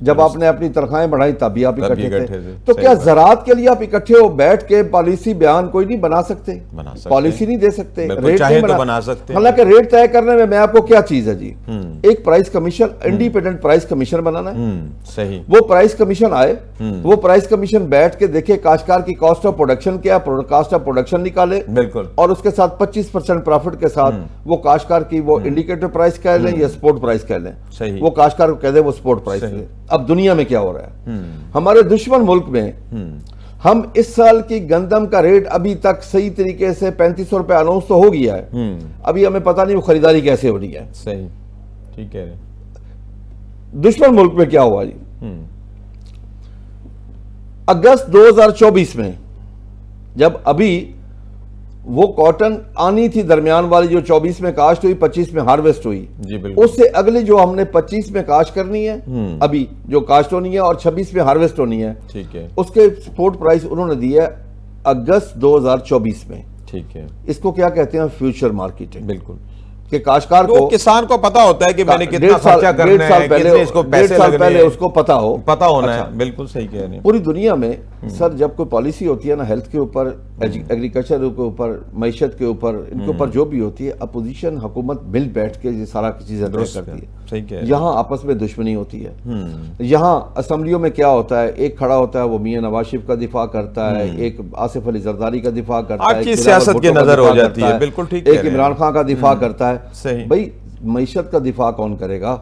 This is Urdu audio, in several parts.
جب آپ نے اپنی تنخواہیں بڑھائی تب بھی آپ اکٹھے تھے. تو کیا زراعت کے لیے آپ اکٹھے ہو بیٹھ کے پالیسی بیان کوئی نہیں بنا سکتے, پالیسی نہیں دے سکتے, ریٹ نہیں بنا سکتے. حالانکہ ریٹ طے کرنے میں آپ کو کیا چیز ہے جی, ایک price commission, independent price commission بنانا ہے. صحیح, وہ پرائس کمیشن آئے, وہ پرائس کمیشن بیٹھ کے دیکھے کاشتکار کی کاسٹ آف پروڈکشن کیا, کاسٹ آف پروڈکشن نکالے, بالکل, اور اس کے ساتھ 25% پروفٹ کے ساتھ وہ کاشتکار کی وہ انڈیکیٹر پرائس کہہ لیں یا سپورٹ پرائس کہہ لیں, وہ کاشتکار کو کہہ دیں وہ سپورٹ پرائس کہہ لیں. اب دنیا میں کیا ہو رہا ہے, ہمارے دشمن ملک میں ہم اس سال کی گندم کا ریٹ ابھی تک صحیح طریقے سے 3500 روپے اناؤنس تو ہو گیا ہے, ابھی ہمیں پتہ نہیں وہ خریداری کیسے ہو رہی ہے. صحیح, ٹھیک ہے. دشمن ملک میں کیا ہوا جی, اگست 2024 میں جب ابھی وہ کاٹن آنی تھی درمیان والی جو 24 میں کاشت ہوئی 25 میں ہارویسٹ ہوئی, جی بالکل, اس سے اگلی جو ہم نے 25 میں کاشت کرنی ہے ابھی جو کاشت ہونی ہے اور 26 میں ہارویسٹ ہونی ہے, ٹھیک ہے, اس کے سپورٹ پرائس انہوں نے دی ہے اگست 2024 میں. ٹھیک ہے, اس کو کیا کہتے ہیں فیوچر مارکیٹنگ. بالکل, کہ کاشتکار کو کسان کو پتا ہوتا ہے کہ میں نے کتنا خرچہ کرنا ہے, کتنے اس کو پیسے لگنے ہیں, اس کو پتا ہونا ہے. بالکل صحیح کہہ رہے ہیں. پوری دنیا میں سر جب کوئی پالیسی ہوتی ہے نا ہیلتھ کے اوپر, ایگریکلچر کے اوپر, معیشت کے اوپر, ان کے اوپر جو بھی ہوتی ہے, اپوزیشن حکومت مل بیٹھ کے یہ سارا چیزیں طے کرتی ہے. یہاں آپس میں دشمنی ہوتی ہے. یہاں اسمبلیوں میں کیا ہوتا ہے, ایک کھڑا ہوتا ہے وہ میاں نواز شریف کا دفاع کرتا ہے, ایک آصف علی زرداری کا دفاع کرتا ہے, سیاست کی نظر ہو جاتی ہے. بالکل ٹھیک, ایک عمران خان کا دفاع کرتا ہے. صحیح, بھائی معیشت کا دفاع کون کرے گا؟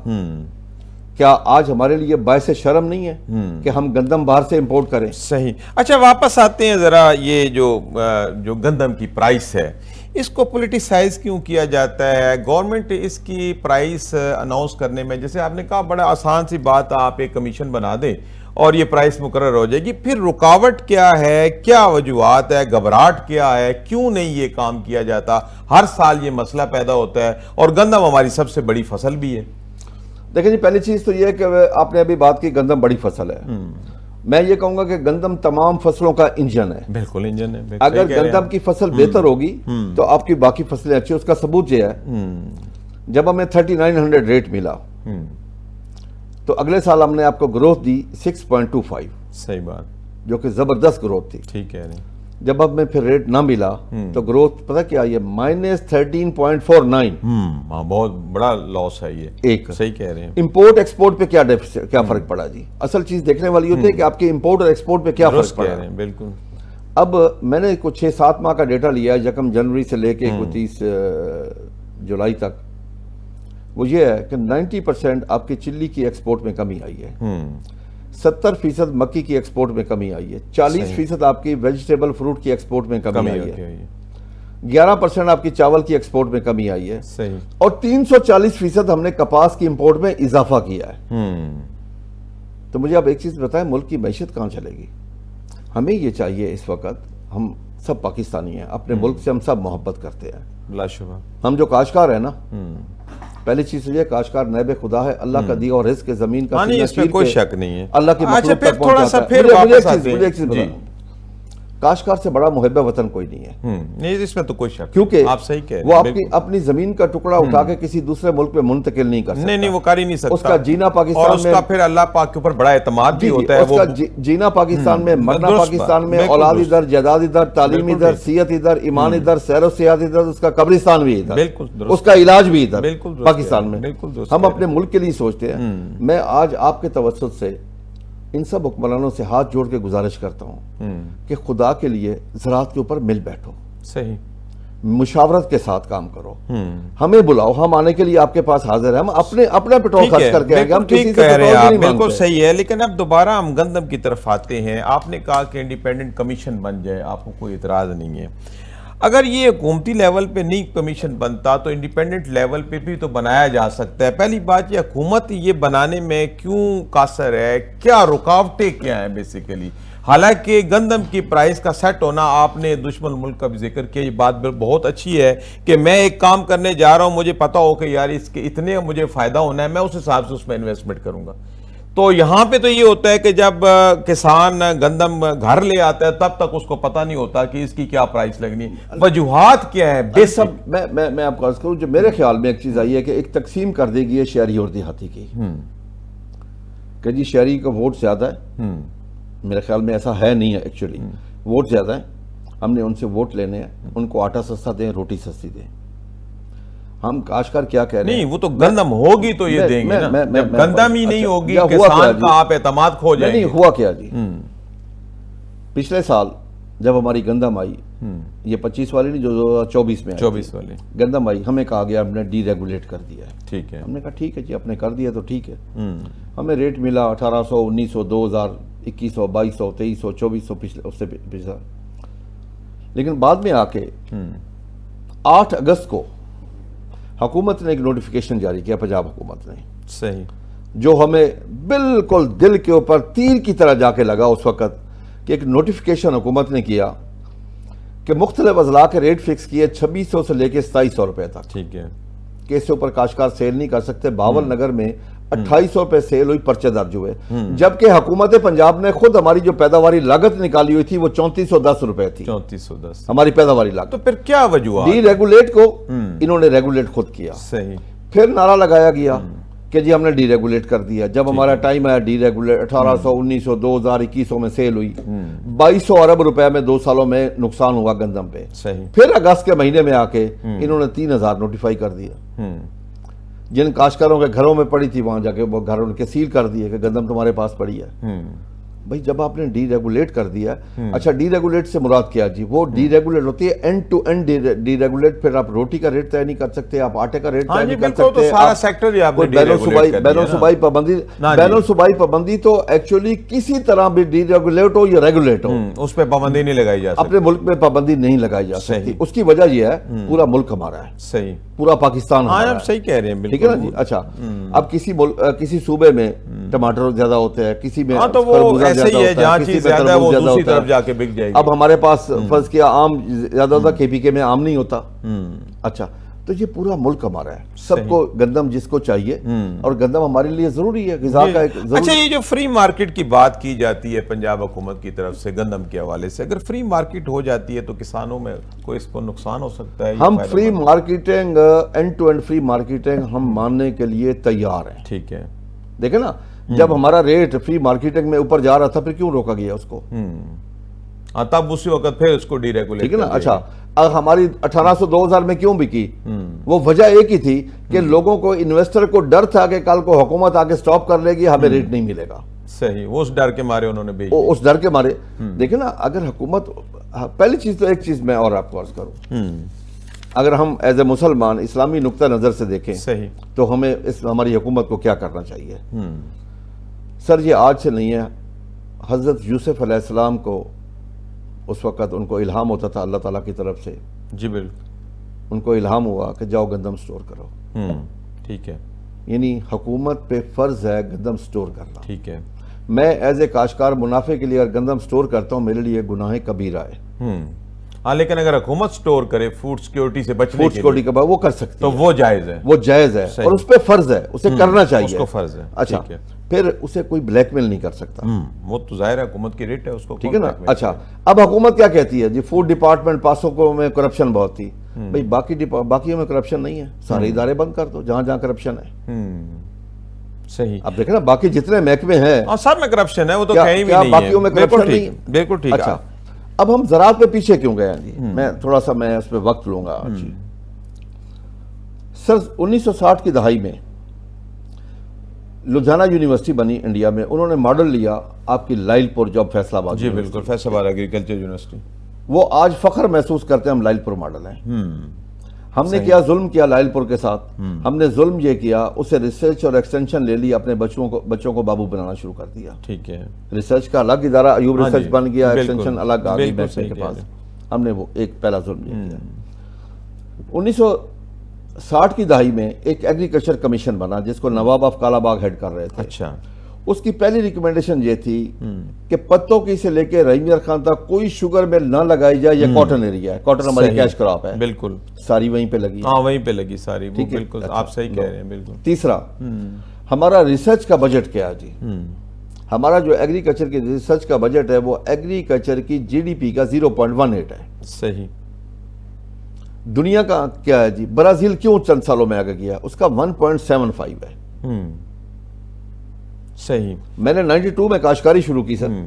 کیا آج ہمارے لیے باعث شرم نہیں ہے کہ ہم گندم باہر سے امپورٹ کریں؟ صحیح. اچھا واپس آتے ہیں ذرا, یہ جو گندم کی پرائس ہے اس کو پولیٹیسائز کیوں کیا جاتا ہے؟ گورنمنٹ اس کی پرائس اناؤنس کرنے میں, جیسے آپ نے کہا بڑا آسان سی بات, آپ ایک کمیشن بنا دیں اور یہ پرائس مقرر ہو جائے گی. پھر رکاوٹ کیا ہے, کیا وجوہات ہے, گھبراہٹ کیا ہے, کیوں نہیں یہ کام کیا جاتا؟ ہر سال یہ مسئلہ پیدا ہوتا ہے اور گندم ہماری سب سے بڑی فصل بھی ہے. دیکھیں جی, پہلی چیز تو یہ ہے کہ آپ نے ابھی بات کی گندم بڑی فصل ہے. میں یہ کہوں گا کہ گندم تمام فصلوں کا انجن ہے. بالکل انجن ہے. اگر گندم کی فصل بہتر ہوگی تو آپ کی باقی فصلیں اچھی. اس کا ثبوت یہ ہے, جب ہمیں 3900 ریٹ ملا تو اگلے سال ہم نے آپ کو گروتھ دی 6.25. صحیح بات, جو کہ زبردست گروتھ تھی. ٹھیک ہے. جب ہمیں پھر ریٹ نہ ملا تو گروتھ پتہ کیا آئی ہے, -13.49. بہت بڑا لاس ہے یہ ایک. صحیح کہہ رہے ہیں. امپورٹ ایکسپورٹ پہ کیا فرق پڑا جی؟ اصل چیز دیکھنے والی ہوتی ہے کہ آپ کے امپورٹ اور ایکسپورٹ پہ کیا فرق پڑا. بالکل. اب میں نے کچھ 6-7 ماہ کا ڈیٹا لیا ہے, 1 جنوری سے لے کے 30 جولائی تک. وہ یہ ہے کہ 90% آپ کی چلی کی ایکسپورٹ میں کمی آئی ہے, 70% مکی کی ایکسپورٹ میں کمی آئی ہے, 40% آپ کی ویجیٹیبل فروٹ کی ایکسپورٹ میں کمی آئی ہے, 11% آپ کی چاول کی ایکسپورٹ میں کمی آئی ہے, اور 340% ہم نے کپاس کی امپورٹ میں اضافہ کیا ہے. تو مجھے اب ایک چیز بتائیں, ملک کی معیشت کہاں چلے گی؟ ہمیں یہ چاہیے اس وقت, ہم سب پاکستانی ہیں, اپنے ملک سے ہم سب محبت کرتے ہیں بلا شبہ. ہم جو کاشتکار ہیں نا, پہلی چیز یہ کاشتکار نیب خدا ہے, اللہ کا دیا اور رزق زمین کا سینہ اس میں کوئی شک نہیں ہے, اللہ کی مخلوق تک پہنچاتا ہے. مجھے ایک چیز بتائیں, کاشتکار سے بڑا محب وطن کوئی نہیں ہے. نہیں, اس میں تو کوئی شک, کیونکہ آپ صحیح کہہ رہے ہیں, وہ اپنی زمین کا ٹکڑا اٹھا کے کسی دوسرے ملک میں منتقل نہیں کر سکتا. نہیں, وہ کر ہی نہیں سکتا. اس کا جینا پاکستان میں, اور اس کا پھر اللہ پاک کے اوپر بڑا اعتماد بھی ہوتا ہے. اس کا جینا پاکستان میں, مرنا پاکستان میں, اولاد ادھر, جائیداد ادھر, تعلیم ادھر, صحت ادھر, ایمان ادھر, سیر و سیاحت ادھر, اس کا قبرستان بھی ادھر, اس کا علاج بھی ادھر پاکستان میں. ہم اپنے ملک کے لیے سوچتے ہیں. میں آج آپ کے توسط سے ان سب حکمرانوں سے ہاتھ جوڑ کے گزارش کرتا ہوں کہ خدا کے لیے زراعت کے اوپر مل بیٹھو, صحیح مشاورت کے ساتھ کام کرو, ہمیں بلاؤ, ہم آنے کے لیے آپ کے پاس حاضر ہیں, ہم اپنا پیٹرول خرچ کر کے آئیں گے, ہم کسی سے پیٹرول نہیں مانگتے. بالکل صحیح ہے. لیکن اب دوبارہ ہم گندم کی طرف آتے ہیں. آپ نے کہا کہ انڈیپینڈنٹ کمیشن بن جائے, آپ کو کوئی اعتراض نہیں ہے. اگر یہ حکومتی لیول پہ نہیں کمیشن بنتا تو انڈیپینڈنٹ لیول پہ بھی تو بنایا جا سکتا ہے. پہلی بات یہ حکومت یہ بنانے میں کیوں قاصر ہے, کیا رکاوٹیں کیا ہیں بیسیکلی؟ حالانکہ گندم کی پرائس کا سیٹ ہونا, آپ نے دشمن ملک کا بھی ذکر کیا, یہ بات بہت اچھی ہے کہ میں ایک کام کرنے جا رہا ہوں, مجھے پتا ہو کہ یار اس کے اتنے مجھے فائدہ ہونا ہے, میں اس حساب سے اس میں انویسٹمنٹ کروں گا. تو یہاں پہ تو یہ ہوتا ہے کہ جب کسان گندم گھر لے آتا ہے تب تک اس کو پتہ نہیں ہوتا کہ اس کی کیا پرائس لگنی ہے، وجوہات کیا ہے بیسک؟ میں آپ کو عرض کروں، جو میرے خیال میں ایک چیز آئی ہے کہ ایک تقسیم کر دی گئی ہے شہری اور دیہاتی کی، کہ جی شہری کا ووٹ زیادہ ہے، میرے خیال میں ایسا ہے نہیں ہے ایکچولی، ووٹ زیادہ ہے، ہم نے ان سے ووٹ لینے ہیں، ان کو آٹا سستا دیں، روٹی سستی دیں۔ ہم کاشتکار کیا کہہ رہے ہیں؟ نہیں، وہ تو گندم ہوگی تو یہ دیں گے نا، جب گندم ہی نہیں ہوگی کسان کا آپ اعتماد کھو جائیں گے۔ نہیں ہوا کیا جی، پچھلے سال جب ہماری گندم آئی، یہ 25 والی نہیں، جو 24 میں 24 والی گندم آئی، ہمیں کہا گیا ہم نے ڈی ریگولیٹ کر دیا ہے۔ ٹھیک ہے، ہم نے کہا ٹھیک ہے جی، آپ نے کر دیا تو ٹھیک ہے۔ ہمیں ریٹ ملا 1800، 1900، 2000، 2100، 2200، 2300، 2400 پچھلے اس سے پچھلا۔ لیکن بعد میں آ کے 8 اگست کو حکومت نے ایک نوٹیفیکیشن جاری کیا، پنجاب حکومت نے، صحیح، جو ہمیں بالکل دل کے اوپر تیر کی طرح جا کے لگا اس وقت، کہ ایک نوٹیفیکیشن حکومت نے کیا کہ مختلف اضلاع کے ریٹ فکس کیے 2600 سے لے کے 2700 روپے تک، ٹھیک ہے، کہ اس سے اوپر کاشتکار سیل نہیں کر سکتے۔ باول نگر میں 2800 روپے سیل ہوئی، پرچے درج ہوئے، جبکہ حکومت پنجاب نے خود ہماری جو پیداواری لاگت نکالی ہوئی تھی وہ 3410 روپے تھی، 3410۔ ہماری پیداواری لاگت۔ تو پھر کیا وجوہات؟ ڈی ریگولیٹ کو انہوں نے ریگولیٹ خود کیا، صحیح، پھر نعرہ لگایا گیا کہ جی ہم نے ڈی ریگولیٹ کر دیا۔ جب ہمارا ٹائم آیا ڈی ریگولیٹ، 1800، 1900، 2000، 2100 میں سیل ہوئی، 2200 ارب روپے میں 2 سالوں میں نقصان ہوا گندم پہ۔ صحیح، پھر اگست کے مہینے میں آ کے انہوں نے 3000 نوٹیفائی کر دیا، جن کاشتکاروں کے گھروں میں پڑی تھی وہاں جا کے وہ گھر ان کے سیل کر دیے کہ گندم تمہارے پاس پڑی ہے۔ بھائی جب آپ نے ڈی ریگولیٹ کر دیا، اچھا ڈی ریگولیٹ سے مراد کیا جی؟ وہ ڈی ریگولیٹ ہوتی ہے end to end deregulate, پھر آپ روٹی کا ریٹ طے نہیں کر سکتے، آپ آٹے کا ریٹ طے نہیں کر سکتے، سارا سیکٹر ہی آپ نے بین الصوبائی پابندی، بین الصوبائی پابندی تو ایکچولی کسی طرح بھی ڈی ریگولیٹ ہو یا ریگولیٹ ہو، اس پہ پابندی نہیں لگائی جا سکتی، اپنے ملک میں پابندی نہیں لگائی جا سکتی۔ اس کی وجہ یہ ہے پورا ملک ہمارا ہے، صحیح، پورا پاکستان ہمارا ہے۔ آپ صحیح کہہ رہے ہیں، ٹھیک ہے نا جی؟ اچھا، اب کسی صوبے میں ٹماٹر زیادہ ہوتے ہیں، کسی میں تو وہ ایسے ہی ہے، جہاں چیز زیادہ ہے وہ دوسری طرف جا کے بک جائے گی۔ اب ہمارے پاس فرض کیا آم زیادہ ہوتا، کے پی کے میں آم نہیں ہوتا۔ اچھا، تو یہ پورا ملک ہمارا ہے، سب کو گندم جس کو چاہیے، اور گندم ہمارے لیے ضروری ہے، غذا کا ایک ضروری۔ اچھا، یہ جو فری مارکیٹ کی بات کی جاتی ہے پنجاب حکومت کی طرف سے گندم کے حوالے سے، اگر فری مارکیٹ ہو جاتی ہے تو کسانوں میں کوئی اس کو نقصان ہو سکتا ہے؟ ہم free marketing, end to end free marketing ہم ماننے کے لیے تیار ہیں۔ ٹھیک ہے، دیکھیں نا، جب ہمارا ریٹ فری مارکیٹنگ میں اوپر جا رہا تھا، پھر کیوں روکا گیا اس کو؟ تب اسی وقت پھر اس کو ڈی ریگولیٹ، ٹھیک ہے نا۔ اچھا، ہماری 1800، 2000 میں کیوں بکی؟ وہ وجہ ایک ہی تھی کہ لوگوں کو، انویسٹر کو ڈر تھا کہ کل کو حکومت آگے سٹاپ کر لے گی، ہمیں ریٹ نہیں ملے گا۔ صحیح، وہ اس ڈر کے مارے انہوں نے بھیج، اس ڈر کے مارے۔ دیکھیں نا، اگر حکومت، پہلی چیز تو ایک چیز میں اور آپ کو عرض کروں، اگر ہم ایز اے مسلمان اسلامی نقطہ نظر سے دیکھیں صحیح، تو ہمیں ہماری حکومت کو کیا کرنا چاہیے؟ سر یہ آج سے نہیں ہے، حضرت یوسف علیہ السلام کو اس وقت ان کو الہام ہوتا تھا اللہ تعالیٰ کی طرف سے، جی بالکل، ان کو الہام ہوا کہ جاؤ گندم سٹور کرو۔ ٹھیک ہے، یعنی حکومت پہ فرض ہے گندم سٹور کرنا۔ ٹھیک ہے، میں ایز اے کاشتکار منافع کے لیے اگر گندم سٹور کرتا ہوں، میرے لیے گناہ کبیرہ ہے۔ ہاں، لیکن اگر حکومت سٹور کرے فوڈ سیکیورٹی سے بچنے فوڈ کے سیکورٹی لیے کا وہ کر سکتی تو ہے، وہ جائز ہے، وہ جائز ہے، اور اس پہ فرض ہے، اسے کرنا چاہیے، اس کو فرض ہے۔ اچھا، ٹھیک ہے، پھر اسے کوئی بلیک میل نہیں کر سکتا، وہ تو ظاہر ہے حکومت کی ریٹ ہے، اس کو ٹھیک ہے نا۔ اچھا، اب حکومت کیا کہتی ہے جی؟ فوڈ ڈپارٹمنٹ پاسوں میں کرپشن بہت تھی، بھئی باقیوں میں کرپشن نہیں ہے، سارے ادارے بند کر دو جہاں جہاں کرپشن ہے۔ صحیح، اب دیکھیں نا، باقی جتنے محکمے ہیں سب میں کرپشن ہے، وہ تو کہیں بھی نہیں ہے، باقیوں میں کرپشن نہیں؟ بالکل ٹھیک ہے۔ اچھا، اب ہم زراعت پہ پیچھے کیوں گئے ہیں جی؟ میں تھوڑا سا میں اس پہ وقت لوں گا جی۔ سر 1960 کی دہائی میں لدھیانہ یونیورسٹی بنی انڈیا میں، انہوں نے ماڈل لیا آپ کی لائل پور جو اب فیصل آباد، جی بالکل، فیصل آباد ایگریکلچر یونیورسٹی، وہ آج فخر محسوس کرتے ہیں ہم لائل پور ماڈل ہیں۔ ہم نے کیا ظلم کیا لائل پور کے ساتھ؟ ہم نے ظلم یہ کیا، اسے ریسرچ اور ایکسٹینشن لے لی، اپنے بچوں کو بابو بنانا شروع کر دیا۔ ٹھیک ہے، ریسرچ کا الگ ادارہ ایوب ریسرچ بن گیا، ایکسٹینشن الگ آ گئی محکمے کے پاس۔ ہم نے وہ ایک پہلا ظلم یہ کیا۔ 1960 کی دہائی میں ایک ایگریکلچر کمیشن بنا جس کو نواب آف کالا باغ ہیڈ کر رہے تھے۔ اچھا، اس کی پہلی ریکمنڈیشن یہ تھی کہ پتوں کی سے لے کے رحیم خان تک کوئی شوگر مل نہ لگائی جائے، یہ کاٹن ایریا ہے، کاٹن ہماری کیش کراپ ہے، بالکل ساری وہیں پہ لگی، ہاں وہیں پہ لگی ساری، بالکل آپ صحیح کہہ رہے ہیں، بالکل۔ تیسرا، ہمارا ریسرچ کا بجٹ کیا ہے جی؟ ہمارا جو ایگریکلچر کی ریسرچ کا بجٹ ہے وہ ایگریکلچر کی جی ڈی پی کا 0.18 ہے. صحیح. دنیا کا کیا ہے جی؟ برازیل کیوں چند سالوں میں آگے گیا؟ اس کا 1.75 ہے. صحیح. میں نے 92 میں کاشتکاری شروع کی سر.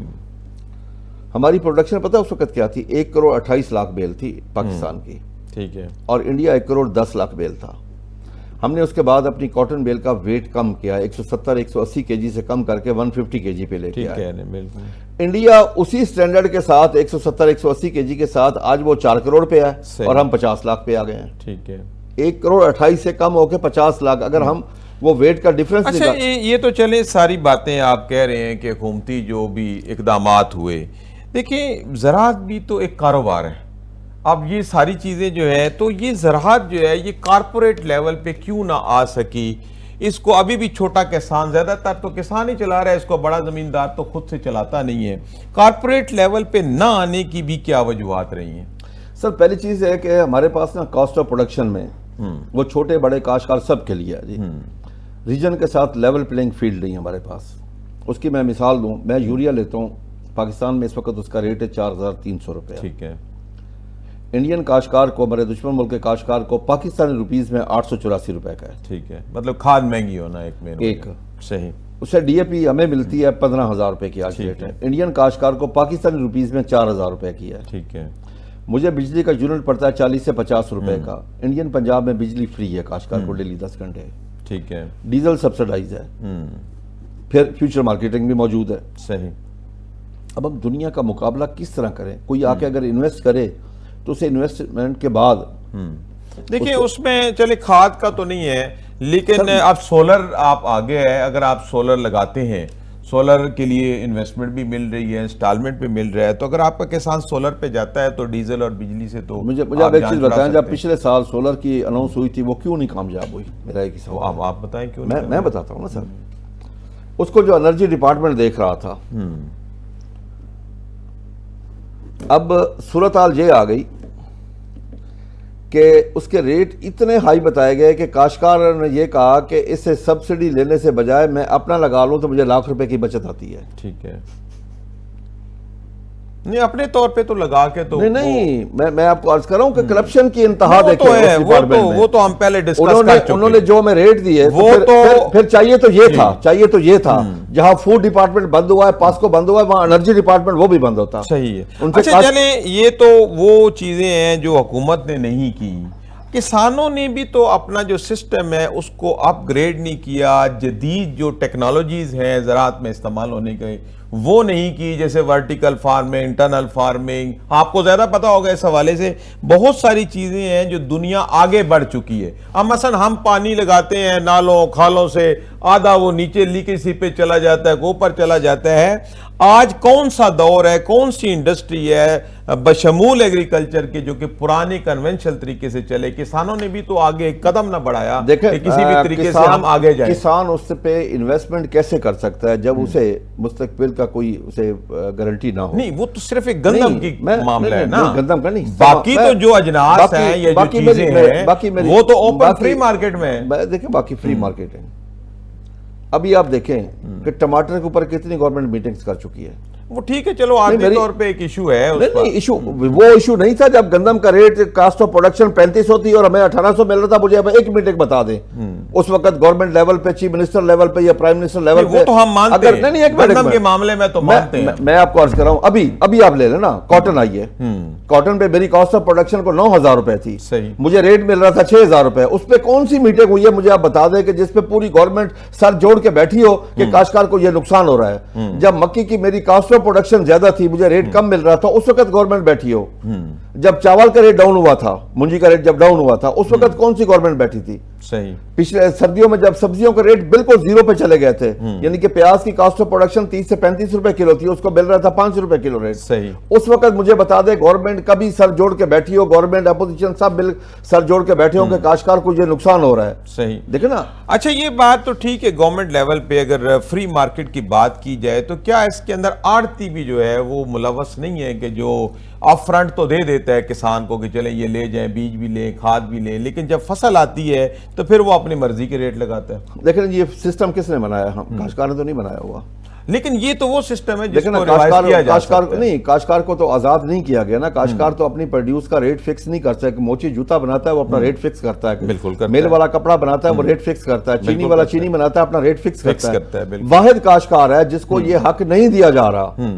ہماری پروڈکشن پتہ اس وقت کیا تھی؟ 1,28,00,000 بیل تھی پاکستان کی. ٹھیک ہے. اور انڈیا 1,10,00,000 بیل تھا. ہم نے اس کے بعد اپنی کاٹن بیل کا ویٹ کم کیا، 170-180 کے جی سے کم کر کے 150 کے جی پہ لے کے آئے. انڈیا اسی سٹینڈرڈ کے ساتھ 170-180 کے جی کے ساتھ آج وہ 4 کروڑ پہ ہے اور ہم 50 لاکھ پہ آ گئے ہیں. ٹھیک ہے. 1,28,00,000 سے کم ہو کے 50 لاکھ. اگر ہم وہ ویٹ کا ڈیفرنس. اچھا یہ تو چلے ساری باتیں آپ کہہ رہے ہیں کہ حکومتی جو بھی اقدامات ہوئے، دیکھیں زراعت بھی تو ایک کاروبار ہے. اب یہ ساری چیزیں جو ہے تو یہ زراعت جو ہے یہ کارپوریٹ لیول پہ کیوں نہ آ سکی؟ اس کو ابھی بھی چھوٹا کسان، زیادہ تر تو کسان ہی چلا رہا ہے اس کو، بڑا زمیندار تو خود سے چلاتا نہیں ہے. کارپوریٹ لیول پہ نہ آنے کی بھی کیا وجوہات رہی ہیں؟ سر پہلی چیز ہے کہ ہمارے پاس نا کاسٹ آف پروڈکشن میں وہ چھوٹے بڑے کاشتکار سب کے لیے ہے جی. ریجن کے ساتھ لیول پلینگ فیلڈ نہیں ہمارے پاس. اس کی میں مثال دوں، میں یوریا لیتا ہوں پاکستان میں اس وقت اس کا ریٹ ہے 4,300 روپے. ٹھیک ہے. انڈین کاشتکار کو، ہمارے دشمن ملک کے کاشتکار کو پاکستانی روپیز میں 884 روپے کا ہے. ٹھیک ہے. مطلب کھاد مہنگی ہونا ایک. صحیح. اسے ڈی اے پی ہمیں ملتی ہے 15,000 روپے کی آج ریٹ ہے. انڈین کاشتکار کو پاکستانی روپیز میں 4,000 روپے کی ہے. ٹھیک ہے. مجھے بجلی کا یونٹ پڑتا ہے 40 سے 50 روپے کا. انڈین پنجاب میں بجلی فری ہے کاشتکار کو ڈیلی 10 گھنٹے. ٹھیک ہے. ڈیزل سبسڈائز ہے. پھر فیوچر مارکیٹنگ بھی موجود ہے. صحیح. اب ہم دنیا کا مقابلہ کس طرح کریں؟ کوئی آ کے اگر انویسٹ کرے تو اسے انویسٹمنٹ کے بعد دیکھیں اس میں چلے کھاد کا تو نہیں ہے، لیکن اب سولر آپ آگے ہے. اگر آپ سولر لگاتے ہیں، سولر کے لیے انویسٹمنٹ بھی مل رہی ہے، انسٹالمنٹ بھی مل رہا ہے، تو اگر آپ کا کسان سولر پہ جاتا ہے تو ڈیزل اور بجلی سے تو مجھے آپ ایک چیز بتائیں، جب پچھلے سال سولر کی اناؤنس ہوئی تھی وہ کیوں نہیں کامیاب ہوئی؟ میرا ایک سوال. آپ بتائیں کیوں. میں بتاتا ہوں نا سر. اس کو جو انرجی ڈپارٹمنٹ دیکھ رہا تھا، اب صورتحال یہ آ گئی کہ اس کے ریٹ اتنے ہائی بتائے گئے کہ کاشتکار نے یہ کہا کہ اس سے سبسڈی لینے سے بجائے میں اپنا لگا لوں تو مجھے لاکھ روپے کی بچت آتی ہے. ٹھیک ہے. نہیں اپنے طور پہ تو لگا کے تو نہیں میں آپ کو عرض کر رہا ہوں کہ کرپشن کی انتہا دیکھیں وہ تو ہم پہلے ڈسکس کر چکے. انہوں نے جو ہمیں ریٹ دیے پھر چاہیے تو یہ تھا جہاں فوڈ ڈپارٹمنٹ بند ہوا ہے، پاسکو بند ہوا ہے، وہاں انرجی ڈپارٹمنٹ وہ بھی بند ہوتا. صحیح ہے. اچھا چلیں یہ تو وہ چیزیں ہیں جو حکومت نے نہیں کی. کسانوں نے بھی تو اپنا جو سسٹم ہے اس کو اپ گریڈ نہیں کیا. جدید جو ٹیکنالوجیز ہیں زراعت میں استعمال ہونے کے وہ نہیں کی، جیسے ورٹیکل فارمنگ، انٹرنل فارمنگ. آپ کو زیادہ پتا ہوگا اس حوالے سے بہت ساری چیزیں ہیں جو دنیا آگے بڑھ چکی ہے. اب مثلا ہم پانی لگاتے ہیں نالوں کھالوں سے، آدھا وہ نیچے لیکیسی پہ چلا جاتا ہے، اوپر چلا جاتا ہے. آج کون سا دور ہے، کون سی انڈسٹری ہے بشمول ایگریکلچر کے جو کہ پرانے کنونشنل طریقے سے چلے؟ کسانوں نے بھی تو آگے ایک قدم نہ بڑھایا کہ کسی بھی طریقے سے ہم آگے جائیں. کسان اس پہ انویسٹمنٹ کیسے کر سکتا ہے جب اسے مستقبل کا کوئی اسے گارنٹی نہ ہو؟ نہیں وہ تو صرف ایک گندم کی معاملہ ہے نا، گندم کا نہیں. باقی تو جو اجناس ہیں یا جو چیزیں ہیں وہ تو اوپن فری مارکیٹ میں ہے. دیکھیں باقی فری مارکیٹ ہے. ابھی آپ دیکھیں کہ ٹماٹر کے اوپر کتنی گورنمنٹ میٹنگز کر چکی ہے. وہ ٹھیک ہے چلو عارضی طور پہ ایک ایشو ہے. نہیں ایشو وہ ایشو نہیں تھا جب گندم کا ریٹ کاسٹ آف پروڈکشن 3500 تھی اور ہمیں 1800 مل رہا تھا. مجھے اب ایک منٹ بتا دیں اس وقت گورنمنٹ لیول پہ، چیف منسٹر لیول پہ یا پرائم منسٹر لیول پہ، وہ تو ہم مانتے ہیں گندم کے معاملے میں تو مانتے ہیں. میں آپ کو عرض کر رہا ہوں ابھی آپ لے لیں نا، کاٹن آئی ہے. کاٹن پہ میری کاسٹ آف پروڈکشن کو 9,000 روپے تھی، مجھے ریٹ مل رہا تھا 6,000 روپے. اس پہ کون سی میٹنگ ہوئی ہے مجھے آپ بتا دیں کہ جس پہ پوری گورنمنٹ سر جوڑ کے بیٹھی ہو کہ کاشتکار کو یہ نقصان ہو رہا ہے؟ جب مکی کی میری کاسٹ آف پروڈکشن زیادہ تھی، مجھے ریٹ کم مل رہا تھا، اس وقت گورنمنٹ بیٹھی ہو. جب چاول کا ریٹ ڈاؤن ہوا تھا، منجی کا ریٹ جب ڈاؤن ہوا تھا، اس وقت کون سی گورنمنٹ بیٹھی تھی؟ صحیح. پچھلے سردیوں میں جب سبزیوں کے ریٹ بالکل زیرو پہ چلے گئے تھے، یعنی کہ پیاز کی کاسٹ آف پروڈکشن 30 سے 35 روپے کلو تھی، اس کو مل رہا تھا 5 روپے کلو ریٹ. صحیح. اس وقت مجھے بتا دے گورنمنٹ کبھی سر جوڑ کے بیٹھی ہو، گورنمنٹ اپوزیشن سب مل سر جوڑ کے بیٹھے ہوں کہ کاشتکار کو یہ نقصان ہو رہا ہے. صحیح. دیکھیں نا. اچھا یہ بات تو ٹھیک ہے گورنمنٹ لیول پہ اگر فری مارکیٹ کی بات کی جائے تو کیا اس کے اندر آڑتی بھی جو ہے وہ ملوث نہیں ہے کہ جو اپ فرنٹ تو دے دیتا ہے کسان کو کہ چلیں یہ لے جائیں، بیج بھی لیں، کھاد بھی لیں، لیکن جب فصل آتی ہے تو پھر وہ اپنی مرضی کے ریٹ لگاتا ہے. لیکن یہ سسٹم کس نے بنایا؟ ہم کاشتکار نے تو نہیں بنایا ہوا. لیکن یہ تو وہ سسٹم ہے جس لیکن کو ریوائز کیا جا سکتا ہے. نہیں، کاشتکار کو تو آزاد نہیں کیا گیا نا. کاشتکار تو اپنی پروڈیوس کا ریٹ فکس نہیں کر سکتا. موچی جوتا بناتا ہے وہ اپنا ریٹ فکس کرتا ہے. بالکل کرتا ہے. میل والا کپڑا بناتا ہے وہ ریٹ فکس کرتا ہے. چینی والا چینی بناتا ہے اپنا ریٹ فکس کرتا ہے. واحد کاشتکار ہے جس کو یہ حق نہیں دیا جا رہا.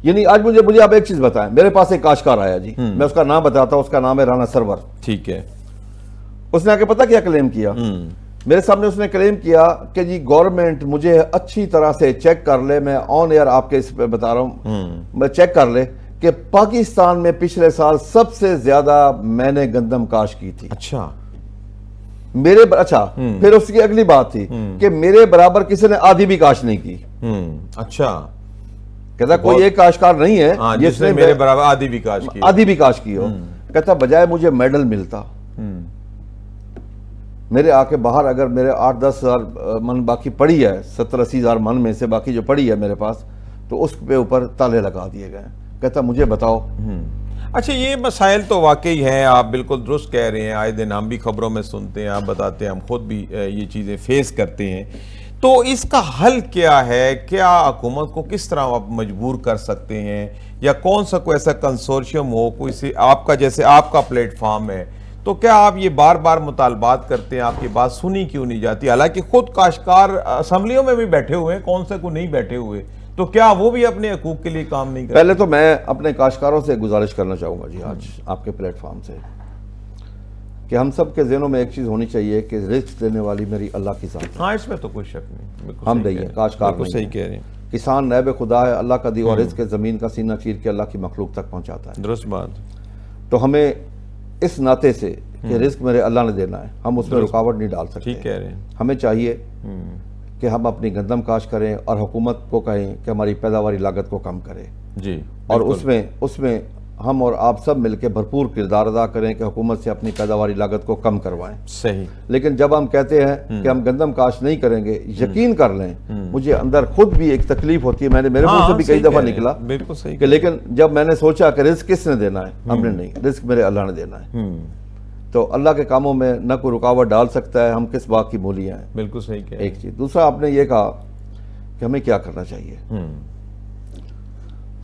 یعنی آج مجھے آپ ایک چیز بتائیں. میرے پاس ایک کاشتکار آیا جی، میں اس کا نام بتاتا ہوں. اس کا نام ہے رانا سرور. ٹھیک ہے. اس نے آ کے پتہ کیا کلیم کیا؟ میرے سامنے اس نے کلیم کیا کہ جی گورنمنٹ مجھے اچھی طرح سے چیک کر لے، میں آن ایئر آپ کے اس پہ بتا رہا ہوں، میں چیک کر لے کہ پاکستان میں پچھلے سال سب سے زیادہ میں نے گندم کاشت کی تھی. اچھا اچھا پھر اس کی اگلی بات تھی کہ میرے برابر کسی نے آدھی بھی کاشت نہیں کی. اچھا کہتا کوئی ایک کاشتکار نہیں ہے جس نے میرے برابر آدھی بھی کاشت کی ہو. کہتا بجائے مجھے میڈل ملتا، میرے آ کے باہر اگر میرے 8-10 ہزار من باقی پڑی ہے، 70-80 ہزار من میں سے باقی جو پڑی ہے میرے پاس، تو اس پہ اوپر تالے لگا دیے گئے. کہتا مجھے بتاؤ. اچھا یہ مسائل تو واقعی ہیں، آپ بالکل درست کہہ رہے ہیں. آئے دن ہم بھی خبروں میں سنتے ہیں، آپ بتاتے ہیں، ہم خود بھی یہ چیزیں فیس کرتے ہیں. تو اس کا حل کیا ہے؟ کیا حکومت کو کس طرح آپ مجبور کر سکتے ہیں، یا کون سا کوئی ایسا کنسورشیم ہو، کوئی سے آپ کا جیسے آپ کا پلیٹ فارم ہے، تو کیا آپ یہ بار بار مطالبات کرتے ہیں؟ آپ کی بات سنی کیوں نہیں جاتی؟ حالانکہ خود کاشتکار اسمبلیوں میں بھی بیٹھے ہوئے ہیں، کون سے کو نہیں بیٹھے ہوئے، تو کیا وہ بھی اپنے حقوق کے لیے کام نہیں کرتے؟ پہلے تو میں اپنے کاشتکاروں سے گزارش کرنا چاہوں گا جی آج آپ کے پلیٹ فارم سے کہ ہم سب کے ذہنوں میں ایک چیز ہونی چاہیے کہ رزق دینے والی میری اللہ کی ذات ہے. ہاں اس میں تو کوئی شک نہیں. ہم دئیے، کاشتکار نہیں. صحیح کہہ رہے ہیں. کسان نیب خدا ہے، اللہ کا دی ہوا رزق زمین کا سینہ چیر کے اللہ کی مخلوق تک پہنچاتا ہے. درست بات. تو ہمیں اس ناطے سے کہ رزق میرے اللہ نے دینا ہے، ہم اس میں رکاوٹ نہیں ڈال سکتے. ٹھیک کہہ رہے ہیں. ہمیں چاہیے کہ ہم اپنی گندم کاشت کریں اور حکومت کو کہیں کہ ہماری پیداواری لاگت کو کم کرے جی، اور اس میں ہم اور آپ سب مل کے بھرپور کردار ادا کریں کہ حکومت سے اپنی پیداواری لاگت کو کم کروائیں. صحیح. لیکن جب ہم کہتے ہیں کہ ہم گندم کاشت نہیں کریں گے، یقین کر لیں مجھے اندر خود بھی ایک تکلیف ہوتی ہے. میرے منہ سے بھی کئی دفعہ نکلا بالکل صحیح کہ لیکن جب میں نے سوچا کہ رزق کس نے دینا ہے، ہم نے نہیں، رزق میرے اللہ نے دینا ہے. تو اللہ کے کاموں میں نہ کوئی رکاوٹ ڈال سکتا ہے. ہم کس بات کی مولیاں ہیں. بالکل صحیح کہہ. ایک چیز. دوسرا آپ نے یہ کہا کہ ہمیں کیا کرنا چاہیے.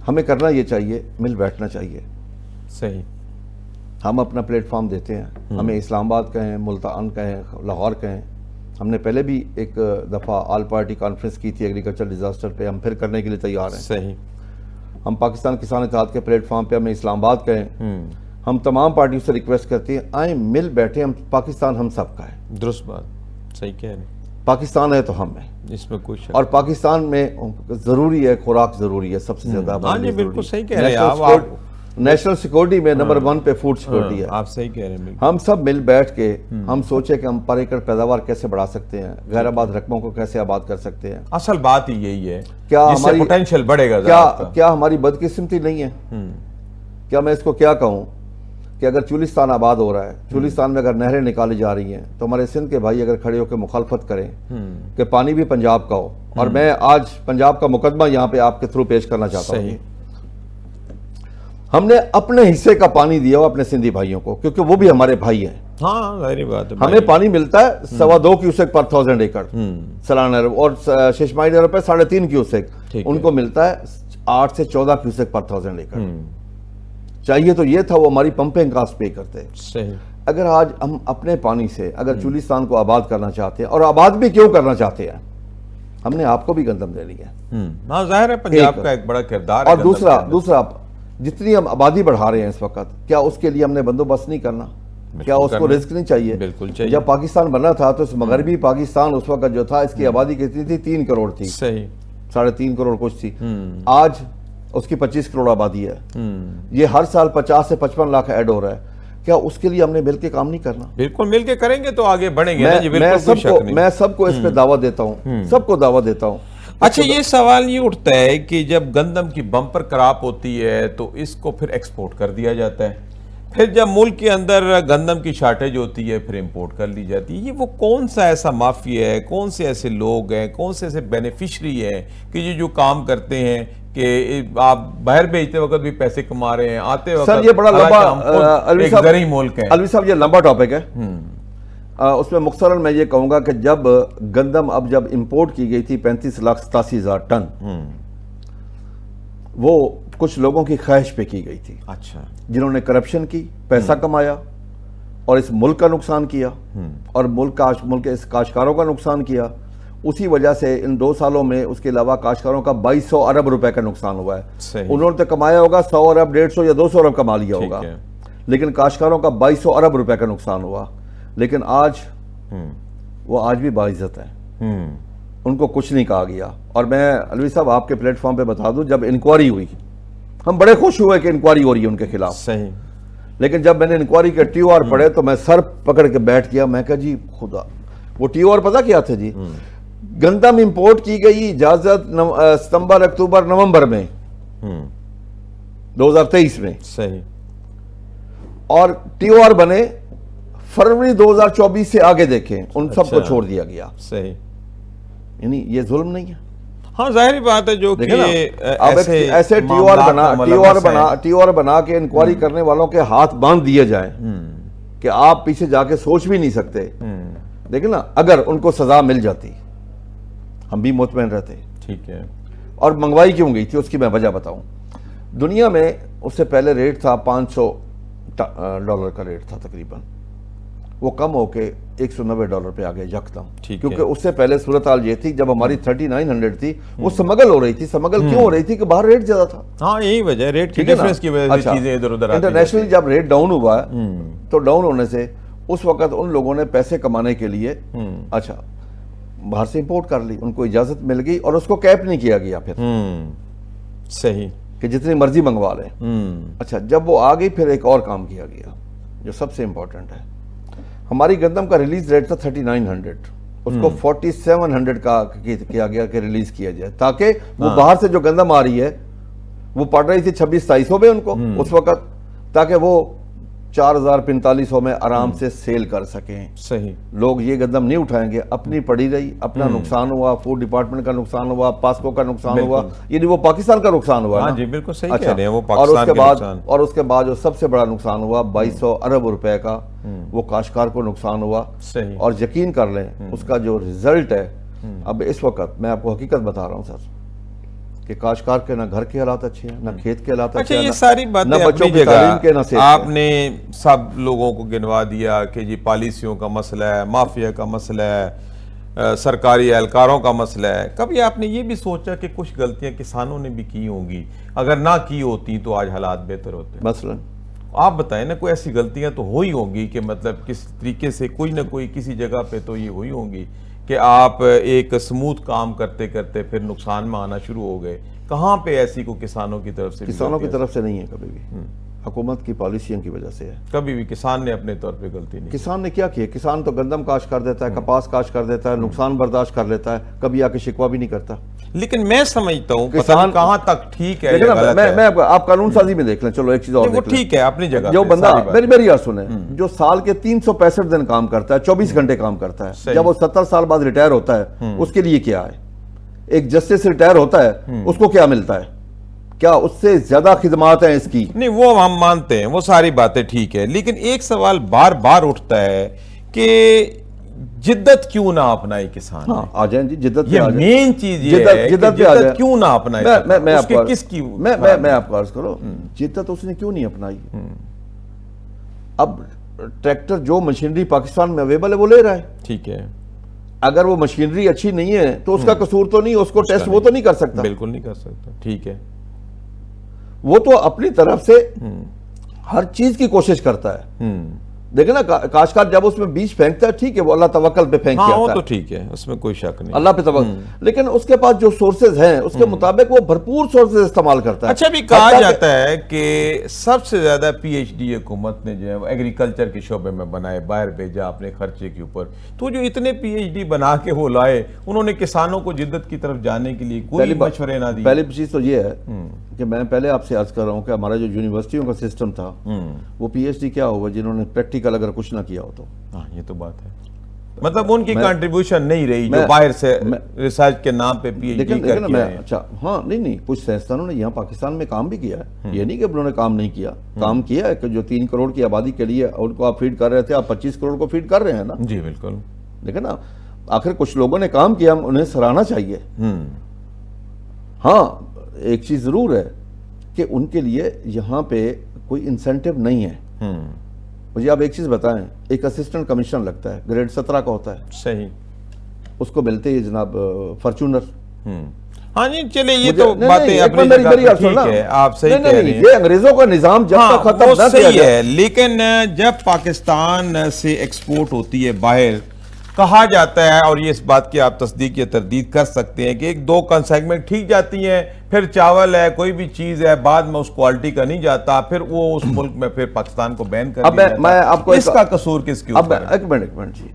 ہمیں کرنا یہ چاہیے، مل بیٹھنا چاہیے. صحیح. ہم اپنا پلیٹ فارم دیتے ہیں، ہمیں اسلام آباد کہیں، ملتان کہیں، لاہور کہیں. ہم نے پہلے بھی ایک دفعہ آل پارٹی کانفرنس کی تھی ایگریکلچر ڈیزاسٹر پہ، ہم پھر کرنے کے لیے تیار ہیں. صحیح. ہم پاکستان کسان اتحاد کے پلیٹ فارم پہ ہمیں اسلام آباد کہیں. ہم تمام پارٹیوں سے ریکویسٹ کرتے ہیں آئیں مل بیٹھے. ہم پاکستان ہم سب کا ہے. درست بات. صحیح کہہ رہے ہیں. پاکستان ہے تو ہم ہیں، اس میں کوئی شک. اور پاکستان میں ضروری ہے، خوراک ضروری ہے سب سے زیادہ. ہاں جی بالکل صحیح کہہ رہے ہیں آپ. نیشنل سیکورٹی میں نمبر 1 پہ فوڈ سیکورٹی ہے. آپ صحیح کہہ رہے ہیں. ہم سب مل بیٹھ کے ہم سوچے کہ ہم پر ایکڑ پیداوار کیسے بڑھا سکتے ہیں، غیر آباد رقبوں کو کیسے آباد کر سکتے ہیں. اصل بات ہی یہی ہے، کیا جس سے ہماری پوٹینشیل بڑھے گا. کیا ہماری بدقسمتی نہیں ہے؟ کیا میں اس کو کیا کہوں کہ اگر چولستان آباد ہو رہا ہے، چولستان میں اگر نہریں نکالی جا رہی ہیں، تو ہمارے سندھ کے بھائی اگر کھڑے ہو کے مخالفت کریں کہ پانی بھی پنجاب کا ہو، اور میں آج پنجاب کا مقدمہ یہاں پہ آپ کے تھرو پیش کرنا چاہتا ہوں. ہم نے اپنے حصے کا پانی دیا ہو اپنے سندھی بھائیوں کو، کیونکہ وہ بھی ہمارے بھائی ہیں. ہاں ظاہری بات ہے. ہمیں پانی ملتا ہے 2.25 کیوسک پر 1000 ایکڑ سالانہ، اور ششمائی ڈیروں پہ 3.5 کیوسک، ان کو ملتا ہے 8 سے 14 کیوسک پر 1000 ایکڑ. چاہیے تو یہ تھا وہ ہماری پمپنگ کاسٹ پے کرتے. صحیح. اگر آج ہم اپنے پانی سے اگر چولستان کو آباد کرنا چاہتے ہیں، اور آباد بھی کیوں کرنا چاہتے ہیں، ہم نے آپ کو بھی گندم دینی ہے. ہاں ظاہر ہے پنجاب کا ایک بڑا کردار ہے. اور دوسرا جتنی ہم آبادی بڑھا رہے ہیں اس وقت، کیا اس کے لیے ہم نے بندوبست نہیں کرنا؟ کیا اس کو رزق نہیں چاہیے؟ بالکل چاہیے. جب پاکستان بنا تھا تو اس مغربی پاکستان اس وقت جو تھا، اس کی آبادی کتنی تھی؟ 3 کروڑ تھی. صحیح. 3.5 کروڑ کچھ تھی. آج اس کی 25 کروڑ آبادی ہے. یہ ہر سال 50 سے 55 لاکھ ایڈ ہو رہا ہے. کیا اس کے لیے ہم نے مل کے کام نہیں کرنا؟ بالکل مل کے کریں گے تو آگے بڑھیں گے. میں سب کو اس پہ دعوت دیتا ہوں، سب کو دعوت دیتا ہوں. اچھا یہ سوال یہ اٹھتا ہے کہ جب گندم کی بمپر کراپ ہوتی ہے تو اس کو پھر ایکسپورٹ کر دیا جاتا ہے، پھر جب ملک کے اندر گندم کی شارٹیج ہوتی ہے پھر امپورٹ کر لی جاتی ہے. یہ وہ کون سا ایسا مافیا ہے, کون سے ایسے لوگ ہیں, کون سے ایسے بینیفیشری ہیں کہ یہ جو کام کرتے ہیں کہ آپ باہر بھیجتے وقت بھی پیسے کما رہے ہیں, آتے وقت. سر یہ بڑا لمبا ایک زرعی ملک ہے. الوی صاحب یہ لمبا ٹاپک ہے. اس میں مختصراً میں یہ کہوں گا کہ جب گندم جب امپورٹ کی گئی تھی 35,87,000 ٹن, وہ کچھ لوگوں کی خواہش پہ کی گئی تھی. اچھا. جنہوں نے کرپشن کی, پیسہ کمایا اور اس ملک کا نقصان کیا اور ملک اس کاشتکاروں کا نقصان کیا. اسی وجہ سے ان 2 سالوں میں اس کے علاوہ کاشتکاروں کا 2200 ارب روپے کا نقصان ہوا ہے. انہوں نے تو کمایا ہوگا 100 ارب 150 یا 200 ارب کما لیا ہوگا, لیکن کاشتکاروں کا 2200 ارب روپے کا نقصان ہوا. لیکن آج وہ آج بھی باعزت ہیں, ان کو کچھ نہیں کہا گیا. اور میں الوی صاحب آپ کے پلیٹ فارم پہ بتا دوں, جب انکوائری ہوئی ہم بڑے خوش ہوئے کہ انکوائری ہو رہی ہے ان کے خلاف. صحیح. لیکن جب میں نے انکوائری کے ٹی او آر پڑھے تو میں سر پکڑ کے بیٹھ گیا. میں کہا جی خدا, وہ ٹی او آر پتہ کیا تھے جی, گندم امپورٹ کی گئی اجازت ستمبر اکتوبر نومبر میں 2023 میں, صحیح, اور ٹی او آر بنے فروری 2024 سے آگے دیکھیں, ان سب کو چھوڑ دیا گیا. صحیح. یعنی یہ ظلم نہیں ہے؟ ہاں ظاہری بات ہے جو کہ ایسے ٹی او آر بنا کے انکوائری کرنے والوں کے ہاتھ باندھ دیے جائیں کہ آپ پیچھے جا کے سوچ بھی نہیں سکتے. دیکھیں نا, اگر ان کو سزا مل جاتی ہم بھی مطمئن رہتے. ٹھیک ہے. اور منگوائی کیوں گئی تھی اس کی میں وجہ بتاؤں. دنیا میں اس سے پہلے ریٹ تھا $500 کا ریٹ تھا تقریباً, وہ کم ہو کے $190 پہ آگے یکدم. کیونکہ اس سے پہلے صورتحال یہ تھی جب ہماری 3900 تھی وہ سمگل ہو رہی تھی. سمگل کیوں ہو رہی تھی کہ باہر ریٹ زیادہ تھا. ہاں یہی وجہ ہے, ریٹ کی ڈیفرنس کی وجہ سے چیزیں ادھر ادھر. انٹرنیشنلی جب ریٹ ڈاؤن ہوا تو ڈاؤن ہونے سے اس وقت ان لوگوں نے پیسے کمانے کے لیے اچھا باہر سے امپورٹ کر لی, ان کو اجازت مل گئی اور اس کو کیپ نہیں کیا گیا پھر. صحیح. کہ جتنی مرضی منگوا لیں. اچھا جب وہ آ گئی پھر ایک اور کام کیا گیا جو سب سے امپورٹنٹ ہے. ہماری گندم کا ریلیز ریٹ تھا 3900, اس کو 4700 کا کیا گیا کہ ریلیز کیا جائے تاکہ وہ باہر سے جو گندم آ رہی ہے وہ پڑ رہی تھی 2600-2700 میں ان کو اس وقت, تاکہ وہ 4000-4500 میں آرام سے سیل کر سکیں. صحیح. لوگ یہ گندم نہیں اٹھائیں گے, اپنی پڑی رہی, اپنا نقصان ہوا, فوڈ ڈپارٹمنٹ کا نقصان ہوا, پاسکو کا نقصان ہوا, یعنی وہ پاکستان کا نقصان ہوا. ہاں جی بالکل صحیح کہہ رہے ہیں, وہ پاکستان کا نقصان. اور اس کے بعد جو سب سے بڑا نقصان ہوا 2200 ارب روپے کا, وہ کاشتکار کو نقصان ہوا. صحیح. اور یقین کر لیں اس کا جو ریزلٹ ہے اب اس وقت میں آپ کو حقیقت بتا رہا ہوں سر کہ کاشتکار کے نہ گھر کے حالات اچھے ہیں, نہ کھیت کے حالات اچھے ہیں. یہ ساری باتیں نہ بچوں اپنی کی تعلیم کے, جگہ نہ صحت. آپ نے سب لوگوں کو گنوا دیا کہ جی پالیسیوں کا مسئلہ ہے, مافیا کا مسئلہ ہے, سرکاری اہلکاروں کا مسئلہ ہے. کبھی آپ نے یہ بھی سوچا کہ کچھ غلطیاں کسانوں نے بھی کی ہوں گی, اگر نہ کی ہوتی تو آج حالات بہتر ہوتے؟ مثلا آپ بتائیں نا, کوئی ایسی غلطیاں تو ہوئی ہوں گی کہ مطلب کس طریقے سے کوئی نہ کوئی کسی جگہ پہ تو یہ ہوئی ہوں گی کہ آپ ایک سموتھ کام کرتے کرتے پھر نقصان میں آنا شروع ہو گئے. کہاں پہ ایسی کو کسانوں کی طرف سے؟ کسانوں کی طرف سے نہیں ہے کبھی بھی, حکومت کی پالیسیوں کی وجہ سے ہے. کبھی بھی کسان نے اپنے طور پہ غلطی نہیں. کسان نے کیا کیا؟ کسان تو گندم کاشت کر دیتا ہے, کپاس کاشت کر دیتا ہے, نقصان برداشت کر لیتا ہے, کبھی آ کے شکوہ بھی نہیں کرتا. لیکن میں سمجھتا ہوں پتہ نہیں کہاں تک ٹھیک ہے یا غلط ہے. میں آپ قانون سازی میں دیکھ لیں, چلو ایک چیز اور وہ ٹھیک ہے اپنی جگہ. جو بندہ میری یاد سنیں, جو سال کے 365 دن کام کرتا ہے, 24 گھنٹے کام کرتا ہے, جب وہ 70 سال بعد ریٹائر ہوتا ہے اس کے لیے کیا ہے؟ ایک جسٹس ریٹائر ہوتا ہے اس کو کیا ملتا ہے؟ کیا اس سے زیادہ خدمات ہیں اس کی؟ نہیں, وہ ہم مانتے ہیں, وہ ساری باتیں ٹھیک ہے, لیکن ایک سوال بار بار اٹھتا ہے کہ جدت کیوں نہ اپنائی کسان؟ ہاں آ جائیں جی, جدت یہ مین چیز یہ ہے کہ جدت کیوں نہ اپنائی؟ میں آپ کو عرض کروں, جدت اس نے کیوں نہیں اپنائی؟ اب ٹریکٹر جو مشینری پاکستان میں اویلیبل ہے وہ لے رہا ہے. ٹھیک ہے. اگر وہ مشینری اچھی نہیں ہے تو اس کا قصور تو نہیں, اس کو ٹیسٹ وہ تو نہیں کر سکتا. بالکل نہیں کر سکتا. ٹھیک ہے. وہ تو اپنی طرف سے ہر چیز کی کوشش کرتا ہے. دیکھیں نا کاشتکار جب اس میں بیج پھینکتا ہے ٹھیک ہے وہ اللہ توکل پہ پھینک کے ہاں وہ آتا تو ہے ٹھیک ہے، اس میں کوئی شک نہیں. اللہ پہ توکل، لیکن اس کے پاس جو سورسز ہیں اس کے مطابق وہ بھرپور سورسز استعمال کرتا ہے. اچھا بھی کہا جاتا ہے کہ سب سے زیادہ پی ایچ ڈی حکومت نے جو ہے وہ ایگریکلچر کے شعبے میں بنائے، باہر بھیجا اپنے خرچے کے اوپر. تو جو اتنے پی ایچ ڈی بنا کے وہ لائے، انہوں نے کسانوں کو جدت کی طرف جانے کے لیے کوئی مشورے نہ دیے. پہلی چیز تو یہ ہے کہ میں پہلے آپ سے عرض کر رہا ہوں کہ ہمارا جو یونیورسٹیوں کا سسٹم تھا وہ پی ایچ ڈی کیا ہوا جنہوں نے پریکٹیکل اگر کچھ نہ کیا ہو تو. ہاں یہ تو بات ہے، مطلب ان کی کنٹریبیوشن نہیں رہی جو باہر سے ریسرچ کے نام پہ پی ایچ ڈی کر کے آئے. اچھا ہاں نہیں کچھ سائنسدانوں نے یہاں پاکستان میں کام بھی کیا ہے، یہ نہیں کہ انہوں نے کام نہیں کیا، کام کیا ہے کہ جو 3 کروڑ کی آبادی کے لیے ان کو آپ فیڈ کر رہے تھے، آپ 25 کروڑ کو فیڈ کر رہے ہیں نا. جی بالکل. دیکھیں نا آخر کچھ لوگوں نے کام کیا، انہیں سراہنا چاہیے. ہاں ایک چیز ضرور ہے کہ ان کے لیے یہاں پہ کوئی انسینٹیو نہیں ہے. مجھے آپ ایک چیز بتائیں، ایک اسسٹنٹ کمشنر لگتا ہے گریڈ 17 کا ہوتا ہے، صحیح، اس کو ملتے ہیں جناب فارچونر. ہاں جی چلے یہ تو باتیں اپنی جگہ پہ ٹھیک ہے، آپ صحیح کہہ رہے ہیں. یہ انگریزوں کا نظام جب تک ختم نہ کیا جائے، لیکن جب پاکستان سے ایکسپورٹ ہوتی ہے باہر، کہا جاتا ہے اور یہ اس بات کی آپ تصدیق یا تردید کر سکتے ہیں کہ 1-2 کنسیگمنٹ ٹھیک جاتی ہیں، پھر چاول ہے کوئی بھی چیز ہے بعد میں اس کوالٹی کا نہیں جاتا، پھر وہ اس ملک میں پھر پاکستان کو بین کر دیا جاتا ہے. اس کا قصور کس کے اوپر ہے؟ ایک منٹ جی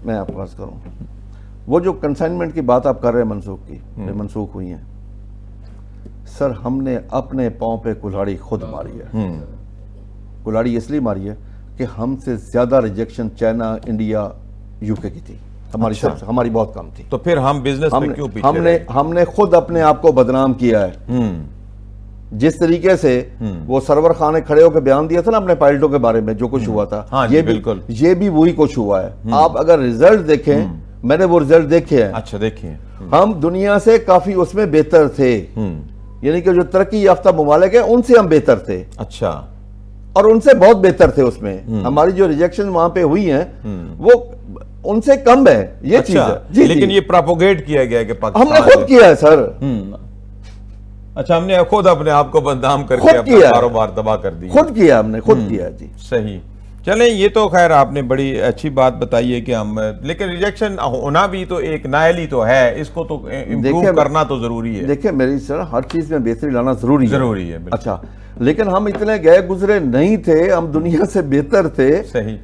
میں آپ کو عرض کروں، وہ جو کنسائنمنٹ کی بات آپ کر رہے ہیں منسوخ ہوئی ہیں، سر ہم نے اپنے پاؤں پہ کلہاڑی خود ماری ہے. کلہاڑی اس لیے ماری ہے کہ ہم سے زیادہ ریجیکشن چائنا، انڈیا، یو کے کی تھی، ہماری بہت کم تھی. تو پھر ہم بزنس میں کیوں پیچھے رہے؟ ہم نے خود اپنے آپ کو بدنام کیا ہے. جس طریقے سے وہ سرور خان نے کھڑے ہو کے بیان دیا تھا نا اپنے پائلٹوں کے بارے میں جو کچھ ہوا تھا، یہ بھی وہی کچھ ہوا ہے. آپ اگر ریزلٹ دیکھیں، میں نے وہ ریزلٹ دیکھے ہیں. اچھا دیکھیں، ہم دنیا سے کافی اس میں بہتر تھے، یعنی کہ جو ترقی یافتہ ممالک ہیں ان سے ہم بہتر تھے. اچھا، اور ان سے بہت بہتر تھے. اس میں ہماری جو ریجیکشن وہاں پہ ہوئی ہیں وہ ان سے کم ہے. یہ چیز ہے لیکن یہ پراپوگیٹ کیا گیا کہ ہم نے خود کیا ہے سر. اچھا ہم نے خود اپنے آپ کو بدنام کر کے اپنا کاروبار تباہ کر دیا. خود کیا ہم نے، خود کیا. جی صحیح. چلیں یہ تو خیر آپ نے بڑی اچھی بات بتائی ہے کہ ہم، لیکن ریجیکشن ہونا بھی تو ایک نائل ہی تو ہے، اس کو تو امپروو کرنا تو ضروری ہے. دیکھیں میری سر ہر چیز میں بہتری لانا ضروری ہے. اچھا لیکن ہم اتنے گئے گزرے نہیں تھے، ہم دنیا سے بہتر تھے. صحیح.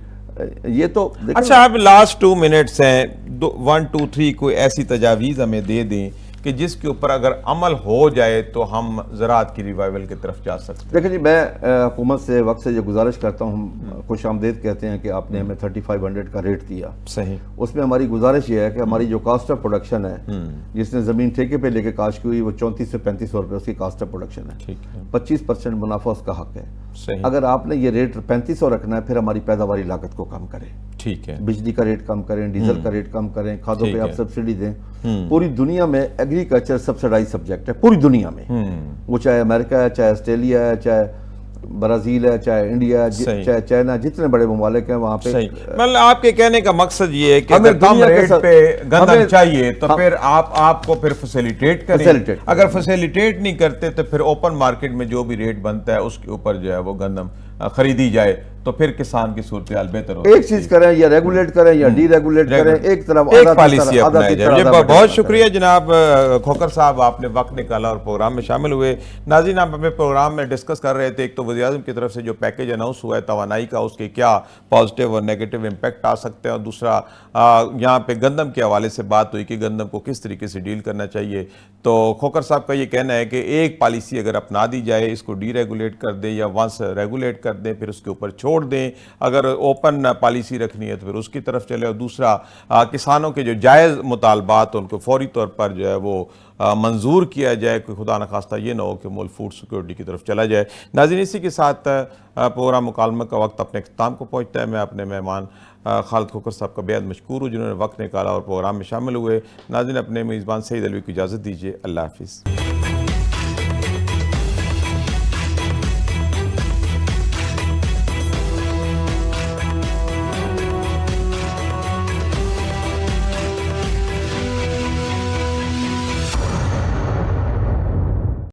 یہ تو اچھا اب لاسٹ 2 منٹس ہیں، 1 2 3 کوئی ایسی تجاویز ہمیں دے دیں کہ جس کے اوپر اگر عمل ہو جائے تو ہم زراعت کی ریوائیول کی طرف جا سکتے ہیں. دیکھیں جی میں حکومت سے وقت سے یہ گزارش کرتا ہوں، خوش آمدید کہتے ہیں کہ آپ نے ہمیں 3500 کا ریٹ دیا. صحیح. اس میں ہماری گزارش یہ ہے کہ ہماری جو کاسٹ آف پروڈکشن ہے، جس نے زمین ٹھیکے پہ لے کے کاشت کی ہوئی، وہ 3400 سے 3500 روپے اس کی کاسٹ آف پروڈکشن ہے. 25% منافع اس کا حق ہے. اگر آپ نے یہ ریٹ 3500 رکھنا ہے، پھر ہماری پیداواری لاگت کو کم کریں. ٹھیک ہے. بجلی کا ریٹ کم کریں، ڈیزل کا ریٹ کم کریں، کھادوں پہ آپ سبسڈی دیں. پوری دنیا میں ایگریکلچر سبسڈائز سبجیکٹ ہے، پوری دنیا میں. وہ چاہے امریکہ ہے، چاہے آسٹریلیا ہے، چاہے برازیل ہے، چاہے انڈیا ہے، چاہے چائنا، جتنے بڑے ممالک ہیں وہاں پہ. مطلب آپ کے کہنے کا مقصد یہ ہے کہ اگر کم ریٹ پہ گندم چاہیے تو پھر آپ کو پھر فیسیلیٹیٹ کریں. اگر فیسیلیٹیٹ نہیں کرتے تو پھر اوپن مارکیٹ میں جو بھی ریٹ بنتا ہے اس کے اوپر جو ہے وہ گندم خریدی جائے تو پھر کسان کی صورتحال بہتر ہو. ایک چیز کریں، یا ریگولیٹ کریں یا ڈی ریگولیٹ کریں، ایک طرف ایک پالیسی اپنائی جائے. بہت شکریہ جناب کھوکھر صاحب، آپ نے وقت نکالا اور پروگرام میں شامل ہوئے. ناظرین آپ اپنے پروگرام میں ڈسکس کر رہے تھے، ایک تو وزیر اعظم کی طرف سے جو پیکیج اناؤنس ہوا ہے توانائی کا، اس کے کیا پازیٹیو اور نیگیٹو امپیکٹ آ سکتے ہیں، اور دوسرا یہاں پہ گندم کے حوالے سے بات ہوئی کہ گندم کو کس طریقے سے ڈیل کرنا چاہیے. تو کھوکھر صاحب کا یہ کہنا ہے کہ ایک پالیسی اگر اپنا دی جائے، اس کو ڈی ریگولیٹ کر دیں یا ونس ریگولیٹ کر دیں پھر اس کے اوپر چھوڑ دیں، اگر اوپن پالیسی رکھنی ہے تو پھر اس کی طرف چلے، اور دوسرا کسانوں کے جو جائز مطالبات ان کو فوری طور پر جو ہے وہ منظور کیا جائے، کہ خدا نخواستہ یہ نہ ہو کہ ملک فوڈ سیکورٹی کی طرف چلا جائے. ناظرین اسی کے ساتھ پروگرام مکالمہ کا وقت اپنے اختتام کو پہنچتا ہے. میں اپنے مہمان خالد کھوکھر صاحب کا بےحد مشکور ہوں جنہوں نے وقت نکالا اور پروگرام میں شامل ہوئے. ناظرین اپنے میزبان سعید علوی کو اجازت دیجیے. اللہ حافظ.